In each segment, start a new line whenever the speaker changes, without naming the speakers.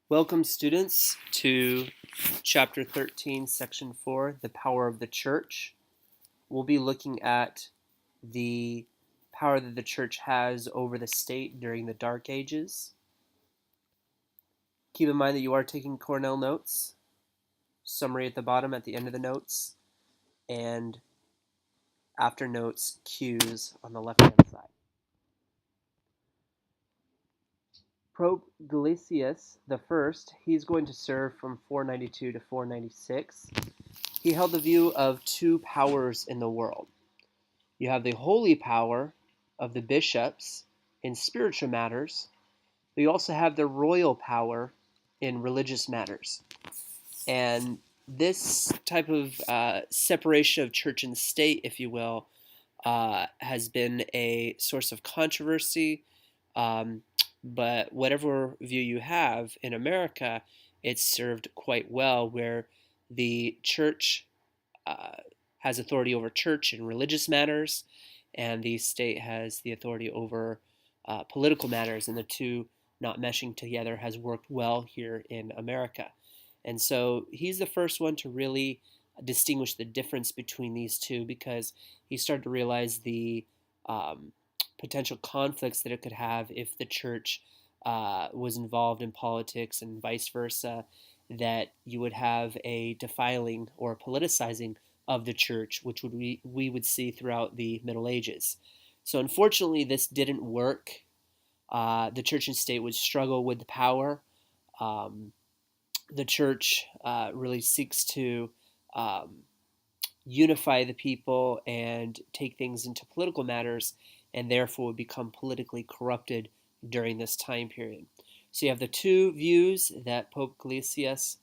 Welcome, students, to Chapter 13, Section 4, The Power of the Church. We'll be looking at the power that the church has over the state during the Dark Ages. Keep in mind that you are taking Cornell notes, summary at the bottom at the end of the notes, and after notes, cues on the left-hand side. Pope Gelasius I, he's going to serve from 492 to 496. He held the view of two powers in the world. You have the holy power of the bishops in spiritual matters, but you also have the royal power in religious matters. And this type of separation of church and state, if you will, has been a source of controversy. But whatever view you have in America, it's served quite well, where the church has authority over church and religious matters, and the state has the authority over political matters, and the two not meshing together has worked well here in America. And so he's the first one to really distinguish the difference between these two, because he started to realize the potential conflicts that it could have if the church was involved in politics and vice versa, that you would have a defiling or politicizing of the church, which we would see throughout the Middle Ages. So unfortunately, this didn't work. The church and state would struggle with the power. The church really seeks to unify the people and take things into political matters, and therefore would become politically corrupted during this time period. So you have the two views that Pope Gelasius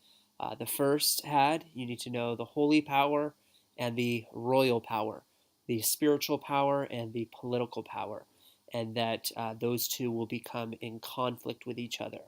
the first had. You need to know the holy power and the royal power, the spiritual power and the political power, and that those two will become in conflict with each other.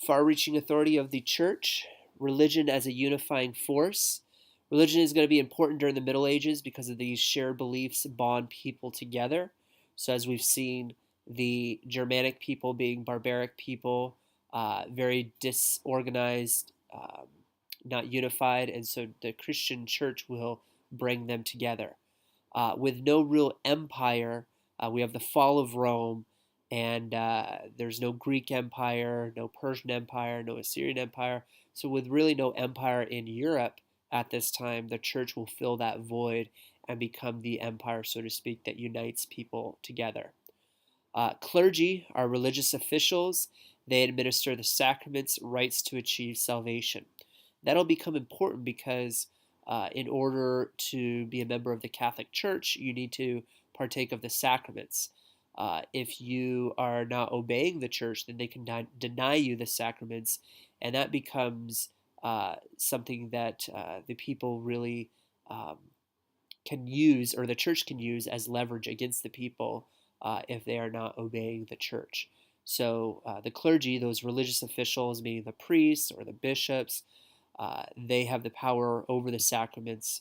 Far-reaching authority of the church, religion as a unifying force. Religion is going to be important during the Middle Ages because of these shared beliefs bond people together. So as we've seen, the Germanic people being barbaric people, very disorganized, not unified, and so the Christian church will bring them together. With no real empire, we have the fall of Rome, and there's no Greek Empire, no Persian Empire, no Assyrian Empire. So with really no empire in Europe at this time, the church will fill that void and become the empire, so to speak, that unites people together. Clergy are religious officials. They administer the sacraments, rites to achieve salvation. That'll become important because in order to be a member of the Catholic Church, you need to partake of the sacraments. If you are not obeying the church, then they can deny you the sacraments, and that becomes something that the people really can use, or the church can use as leverage against the people if they are not obeying the church. So the clergy, those religious officials, meaning the priests or the bishops, they have the power over the sacraments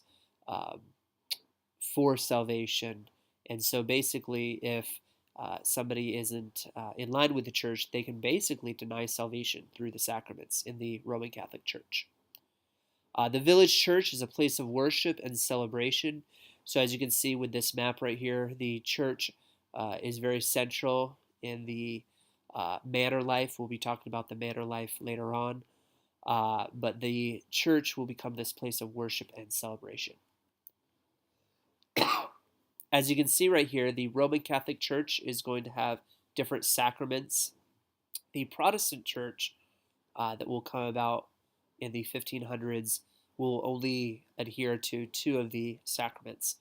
for salvation. And so basically, if somebody isn't in line with the church, they can basically deny salvation through the sacraments in the Roman Catholic Church. The village church is a place of worship and celebration. So as you can see with this map right here, the church is very central in the manor life. We'll be talking about the manor life later on. But the church will become this place of worship and celebration. As you can see right here, the Roman Catholic Church is going to have different sacraments. The Protestant Church that will come about in the 1500s will only adhere to two of the sacraments.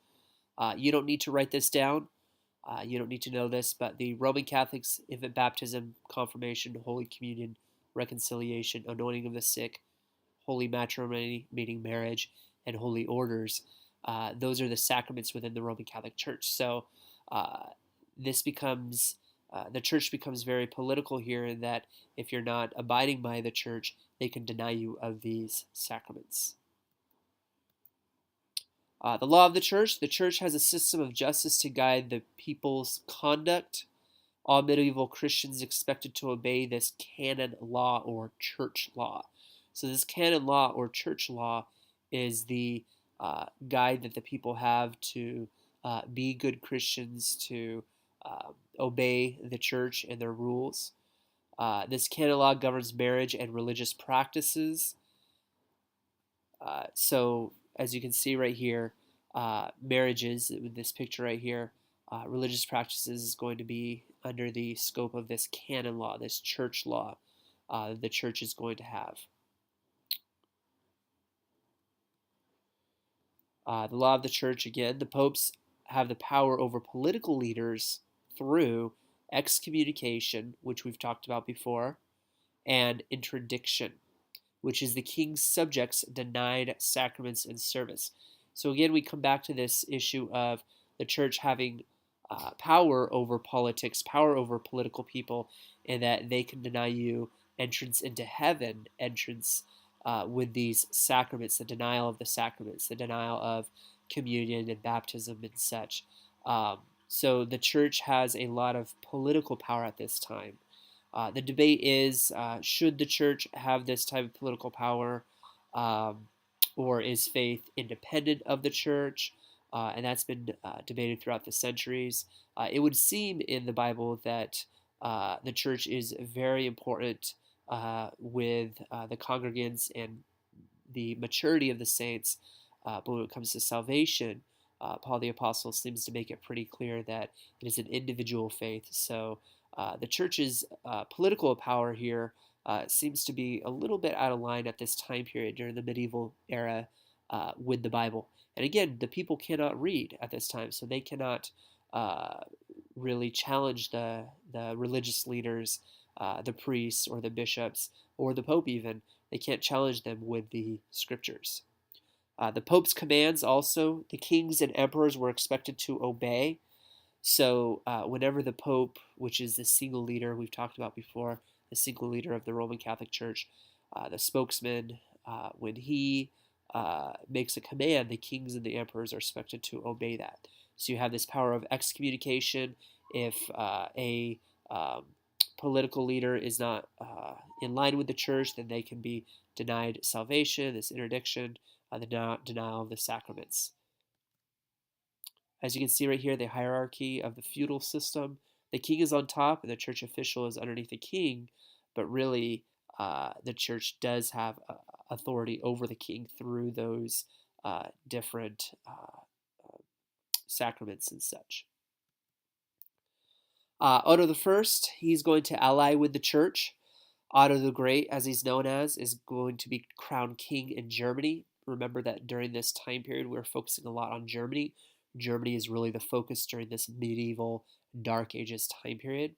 You don't need to write this down. You don't need to know this, but the Roman Catholics, infant baptism, confirmation, Holy Communion, reconciliation, anointing of the sick, holy matrimony, meaning marriage, and holy orders. Those are the sacraments within the Roman Catholic Church. So this becomes, the church becomes very political here, in that if you're not abiding by the church, they can deny you of these sacraments. The law of the church has a system of justice to guide the people's conduct. All medieval Christians expected to obey this canon law or church law. So this canon law or church law is the guide that the people have to be good Christians, to obey the church and their rules. This canon law governs marriage and religious practices. So as you can see right here, marriages, with this picture right here, religious practices is going to be under the scope of this canon law, this church law the church is going to have. The law of the church, again, the popes have the power over political leaders through excommunication, which we've talked about before, and interdiction, which is the king's subjects denied sacraments and service. So again, we come back to this issue of the church having power over politics, power over political people, and that they can deny you entrance into heaven, entrance with these sacraments, the denial of the sacraments, the denial of communion and baptism and such. So the church has a lot of political power at this time. The debate is, should the church have this type of political power, or is faith independent of the church? And that's been debated throughout the centuries. It would seem in the Bible that the church is very important with the congregants and the maturity of the saints. But when it comes to salvation, Paul the Apostle seems to make it pretty clear that it is an individual faith. So the church's political power here seems to be a little bit out of line at this time period during the medieval era with the Bible. And again, the people cannot read at this time, so they cannot really challenge the religious leaders, the priests or the bishops or the Pope even. They can't challenge them with the scriptures. The Pope's commands also, the kings and emperors were expected to obey. So whenever the Pope, which is the single leader we've talked about before, the single leader of the Roman Catholic Church, the spokesman, when he makes a command, the kings and the emperors are expected to obey that. So you have this power of excommunication. If a political leader is not in line with the church, then they can be denied salvation, this interdiction, the denial of the sacraments. As you can see right here, the hierarchy of the feudal system. The king is on top and the church official is underneath the king, but really the church does have authority over the king through those different sacraments and such. Otto I, he's going to ally with the church. Otto the Great, as he's known as, is going to be crowned king in Germany. Remember that during this time period, we're focusing a lot on Germany. Germany is really the focus during this medieval Dark Ages time period.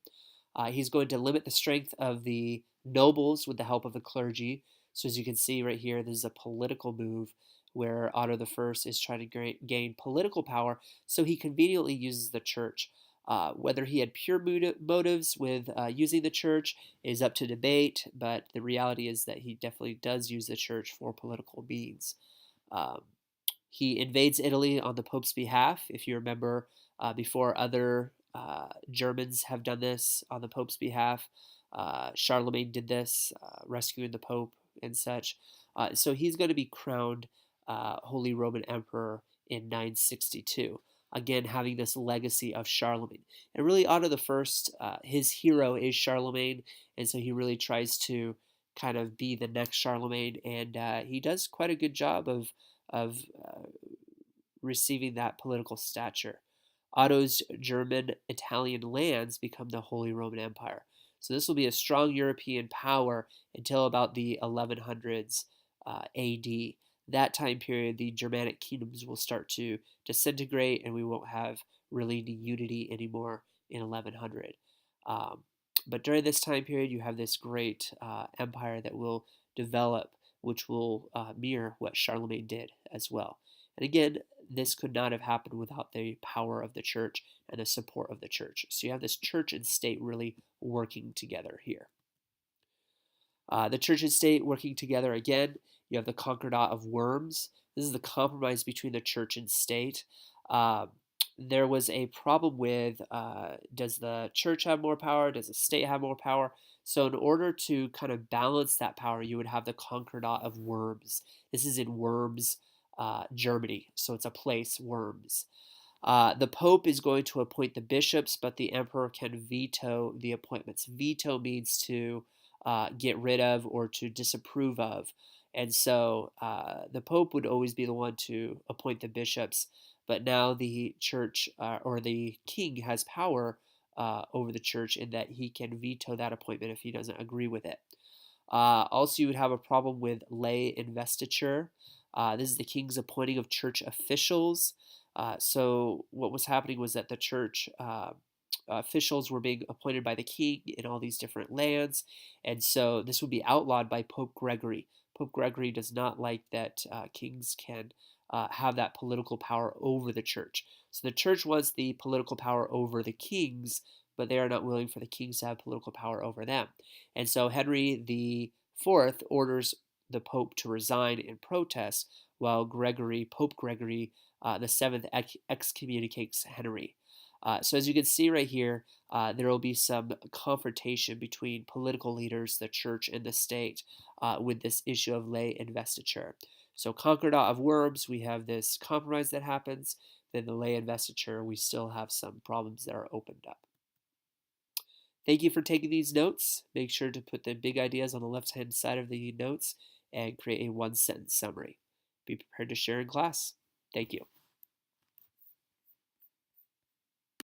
He's going to limit the strength of the nobles with the help of the clergy. So as you can see right here, this is a political move where Otto I is trying to gain political power, so he conveniently uses the church. Whether he had pure motives with using the church is up to debate, but the reality is that he definitely does use the church for political means. He invades Italy on the Pope's behalf. If you remember, before other Germans have done this on the Pope's behalf, Charlemagne did this, rescuing the Pope and such. So he's going to be crowned Holy Roman Emperor in 962. Again, having this legacy of Charlemagne. And really, Otto I, his hero is Charlemagne, and so he really tries to kind of be the next Charlemagne, and he does quite a good job of receiving that political stature. Otto's German Italian lands become the Holy Roman Empire. So this will be a strong European power until about the 1100s AD. That time period, the Germanic kingdoms will start to disintegrate, and we won't have really any unity anymore in 1100. But during this time period, you have this great empire that will develop, which will mirror what Charlemagne did as well. And again, this could not have happened without the power of the church and the support of the church. So you have this church and state really working together here. The church and state working together again. You have the Concordat of Worms. This is the compromise between the church and state. there was a problem with does the church have more power? Does the state have more power? So, in order to kind of balance that power, you would have the Concordat of Worms. This is in Worms, Germany. So, it's a place, Worms. The Pope is going to appoint the bishops, but the Emperor can veto the appointments. Veto means to get rid of or to disapprove of. And so the Pope would always be the one to appoint the bishops, but now the church or the king has power over the church in that he can veto that appointment if he doesn't agree with it. Also, you would have a problem with lay investiture. This is the king's appointing of church officials. So, what was happening was that the church officials were being appointed by the king in all these different lands, and so this would be outlawed by Pope Gregory. Pope Gregory does not like that kings can have that political power over the church. So, the church wants the political power over the kings, but they are not willing for the kings to have political power over them. And so Henry the Fourth orders the Pope to resign in protest, while Pope Gregory the Seventh, excommunicates Henry. So as you can see right here, there will be some confrontation between political leaders, the church, and the state with this issue of lay investiture. So Concordat of Worms, we have this compromise that happens. Then the lay investiture, we still have some problems that are opened up. Thank you for taking these notes. Make sure to put the big ideas on the left-hand side of the notes and create a one-sentence summary. Be prepared to share in class. Thank you.